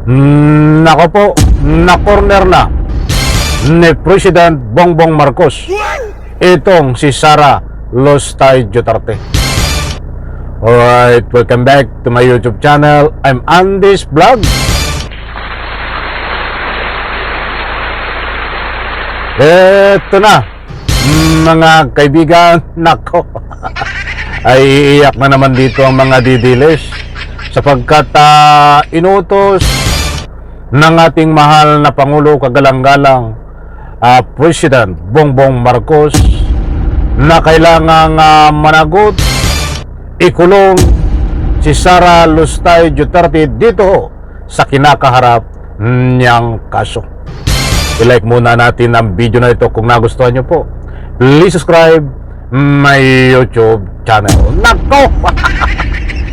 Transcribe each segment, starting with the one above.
Nako po, na-corner na ni President Bongbong Marcos itong si Sara Lustay Duterte. Alright, welcome back to my YouTube channel. I'm Andy's Vlog. Eto na, mga kaibigan, nako, ay iiyak na naman dito ang mga didilis sapagkat inutos ng ating mahal na Pangulo kagalang-galang President Bongbong Marcos na kailangang managot, ikulong si Sara Lustay Duterte dito sa kinakaharap niyang kaso. I-like muna natin ang video na ito kung nagustuhan nyo po. Please subscribe my YouTube channel. Nako!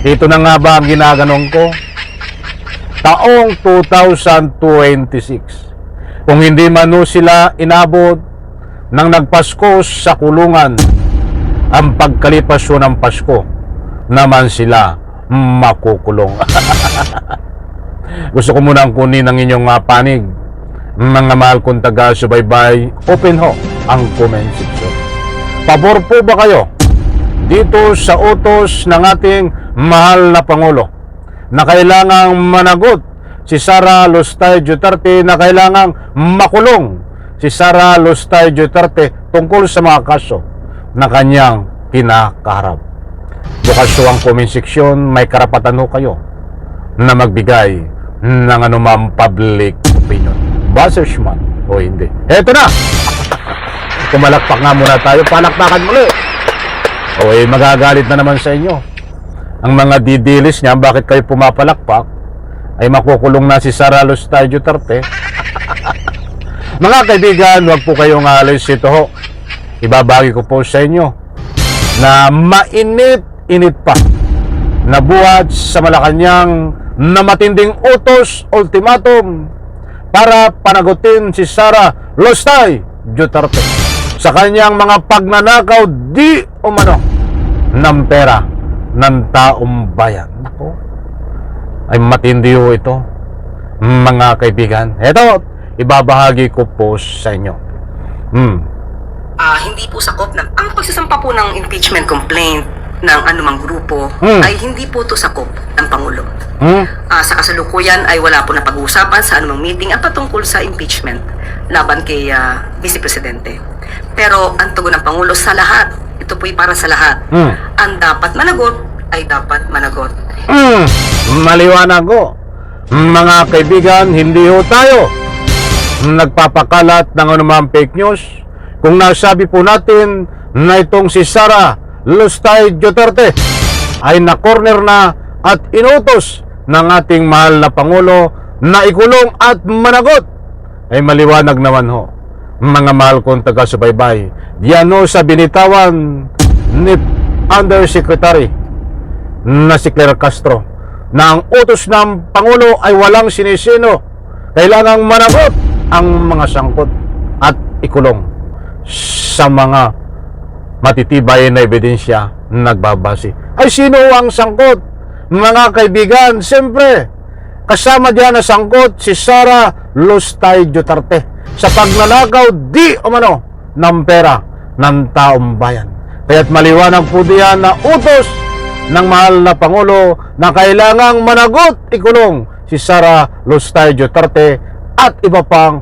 Ito na nga ba ang ginaganong ko? Taong 2026. Kung hindi man sila inabot ng nagpasko sa kulungan, ang pagkalipas ng Pasko naman sila makukulong. Gusto ko munang kunin ang inyong panig. Mga mahal kong taga-subaybay, open ho ang comment section. Pabor po ba kayo dito sa utos ng ating mahal na Pangulo na kailangang managot si Sara Lustay Duterte, na kailangang makulong si Sara Lustay Duterte tungkol sa mga kaso na kanyang kinakaharap? Bukas ho ang comment section, may karapatan ho kayo na magbigay ng anumang public opinion, basers man o hindi. Eto na! Kumalakpak nga muna tayo, palakpakan muli. O magagalit na naman sa inyo ang mga didilis niya. Bakit kayo pumapalakpak? Ay makukulong na si Sara Lustay Duterte. Mga kaibigan, huwag po kayong alis. Ito ho, ibabagi ko po sa inyo na mainit-init pa na buhat sa Malacanang na matinding utos, ultimatum para panagutin si Sara Lustay Duterte sa kanyang mga pagnanakaw di umano ng pera ng taong bayan. Ako, ay matindi ho ito, mga kaibigan. Ito, ibabahagi ko po sa inyo. Hindi po sakop ng ang pagsasampa po ng impeachment complaint ng anumang grupo ay hindi po to sakop ng Pangulo. Sa kasalukuyan ay wala po na pag-uusapan sa anumang meeting ang patungkol sa impeachment laban kay Vice Presidente. Pero ang tugon ng Pangulo sa lahat, ito po'y para sa lahat. Ang dapat managot ay dapat managot. Maliwanag ko, mga kaibigan, hindi ho tayo nagpapakalat ng anumang fake news kung nasabi po natin na itong si Sara Lustay Duterte ay na-corner na at inutos ng ating mahal na Pangulo na ikulong at managot. Ay maliwanag naman ho, mga mahal kong taga-subaybay, yan ho sa binitawan ni Undersecretary na si Claire Castro na ang utos ng Pangulo ay walang sinisino, kailangang managot ang mga sangkot at ikulong sa mga matitibay na ebidensya nagbabase. Ay sino ang sangkot, mga kaibigan? Siyempre, kasama diyan na sangkot si Sara Lustay Duterte sa pagnanakaw di umano ng pera ng taong bayan. Kaya't maliwanag po diyan na utos ng mahal na Pangulo na kailangang managot, ikulong si Sara Lustay Duterte at iba pang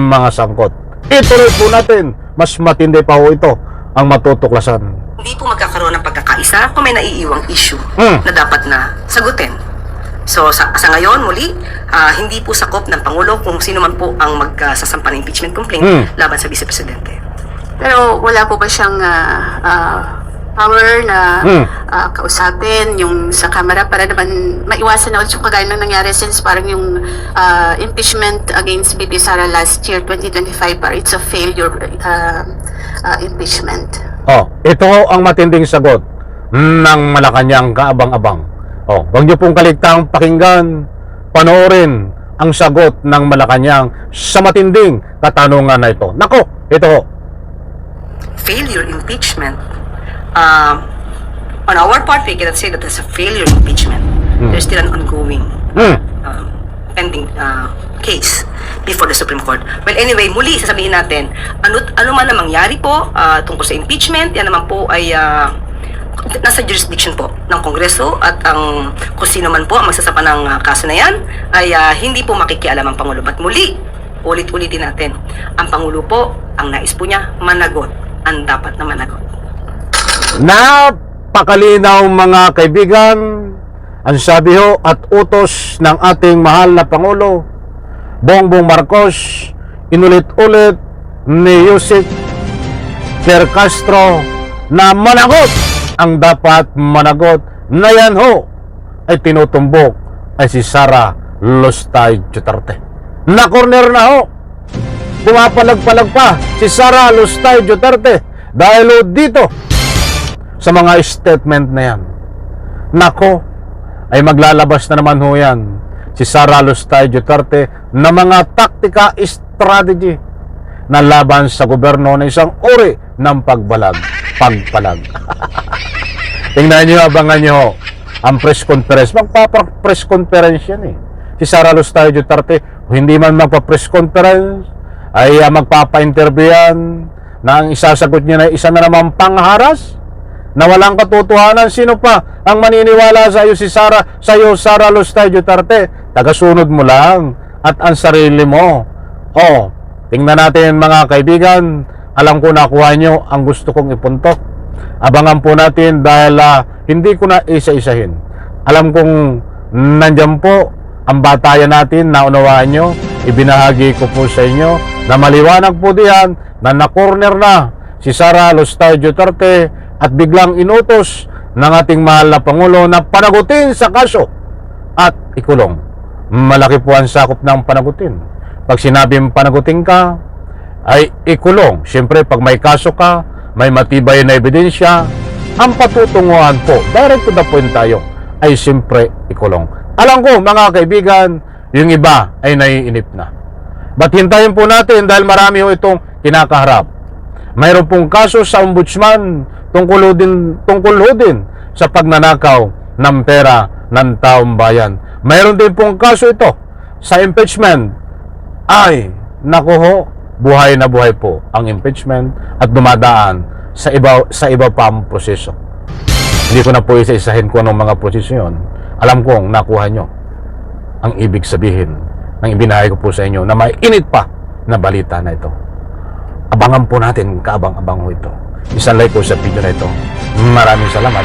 mga sangkot. Ituloy po natin, mas matindi pa ho ito ang matutuklasan. Hindi po magkakaroon ng pagkakaisa kung may naiiwang issue na dapat na sagutin. So sa ngayon muli, hindi po sakop ng Pangulo kung sino man po ang magsasampa ng impeachment complaint laban sa Vice Presidente. Pero wala po ba siyang power na kausapin yung sa camera para naman maiwasan na ulit yung kagaya ng nangyari since parang yung impeachment against BP Sara last year 2025 para it's a failure impeachment. Ito ang matinding sagot ng Malacanang kaabang-abang. Huwag niyo pong kaligtang pakinggan, panoorin ang sagot ng Malacanang sa matinding katanungan na ito. Nako, ito. Failure impeachment. On our part, we cannot say that it's a failure impeachment. There's still an ongoing pending case before the Supreme Court. Well, anyway, muli sasabihin natin, ano man ang mangyari po tungkol sa impeachment, yan naman po ay nasa jurisdiction po ng Kongreso at ang kung sino man po ang magsasapa ng kaso na yan ay hindi po makikialam ang Pangulo. At muli, ulit-ulitin natin, ang Pangulo po, ang nais po niya, managot. Ang dapat na managot. Napakalinaw mga kaibigan, ang sabi ho at utos ng ating mahal na Pangulo, Bongbong Marcos, inulit-ulit ni Yusek Ter Castro na managot ang dapat managot na yan ho ay tinutumbok ay si Sara Lustay Duterte. Na-corner na ho. Pumapalag-palag pa si Sara Lustay Duterte dahil ho dito sa mga statement na yan. Nako, ay maglalabas na naman ho yan si Sara Lustay Duterte na mga taktika, strategy na laban sa gobyerno na isang uri ng pagpalag. Tingnan nyo, abangan nyo ang press conference. Magpapa-press conference yan eh. Si Sara Lustay Duterte, hindi man magpa-press conference, ay magpapa-interview yan na ang isasagot niya na isa na naman pangharas na walang katotohanan. Sino pa ang maniniwala sa iyo Sara Lustay Duterte? Tagasunod mo lang at ang sarili mo. Tingnan natin mga kaibigan. Alam ko nakuha nyo ang gusto kong ipunto. Abangan po natin dahil hindi ko na isa-isahin. Alam kong nandyan po ang batayan natin, naunawaan nyo. Ibinahagi ko po sa inyo na maliwanag po diyan na na-corner na si Sara Lustay Duterte at biglang inutos ng ating mahal na Pangulo na panagutin sa kaso at ikulong. Malaki po ang sakop ng panagutin. Pag sinabing panagutin ka, ay ikulong. Siyempre, pag may kaso ka, may matibay na ebidensya, ang patutunguhan po, direct to the point tayo, ay siyempre ikulong. Alam ko, mga kaibigan, yung iba ay naiinip na. But hintayin po natin dahil marami ho itong kinakaharap. Mayroon pong kaso sa ombudsman tungkol ho din sa pagnanakaw ng pera ng taong bayan. Mayroon din pong kaso ito sa impeachment. Ay, naku ho, buhay na buhay po ang impeachment at dumadaan sa iba pang proseso. Hindi ko na po isa-isahin kung anong mga proseso yun. Alam kong nakuha nyo ang ibig sabihin ng ibinahay ko po sa inyo na may init pa na balita na ito. Abangan po natin, kaabang-abang ho ito. Isang like ko sa video na ito. Maraming salamat.